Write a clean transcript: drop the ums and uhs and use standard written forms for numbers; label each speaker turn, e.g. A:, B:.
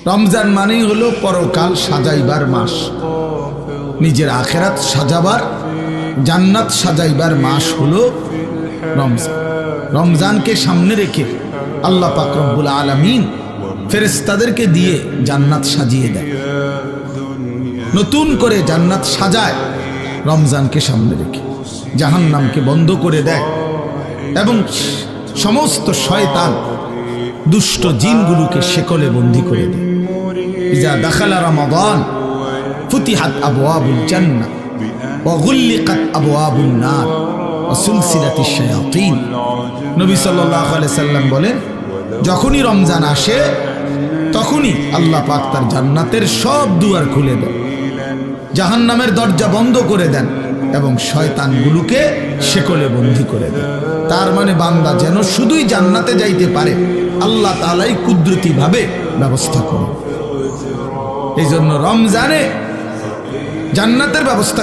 A: রমজান মানেই হলো পরকাল সাজাইবার মাস, নিজের আখেরাত সাজাবার, জান্নাত সাজাইবার মাস হলো রমজান। রমজানকে সামনে রেখে আল্লাহ পাক রব্বুল আলামিন ফেরেশতাদেরকে দিয়ে জান্নাত সাজিয়ে দেয়, নতুন করে জান্নাত সাজায় রমজানকে সামনে রেখে, জাহান্নামকে বন্ধ করে দেয় এবং সমস্ত শয়তান দুষ্ট জিনগুলোকে শেকলে বন্দী করে দেয়। ইজা দাখালা রমাদান ফুতিহাত আবওয়াবুল জান্নাহ ওয়া গুল্লিকাত আবওয়াবুন নার ওয়া সুলসিলাতিশ শায়াতিন। নবী সাল্লাল্লাহু আলাইহি সাল্লাম বলেন, যখনই রমজান আসে তখনই আল্লাহ পাক তার জান্নাতের সব দুয়ার খুলে দেন, জাহান্নামের দরজা বন্ধ করে দেন এবং শয়তানগুলোকে শেকলে বন্দী করে দেন। তার মানে বান্দা যেন শুধুই জান্নাতে যাইতে পারে আল্লাহ তাআলাই কুদরতি ভাবে ব্যবস্থা করেন। এই জন্য রমজানে জান্নাতের ব্যবস্থা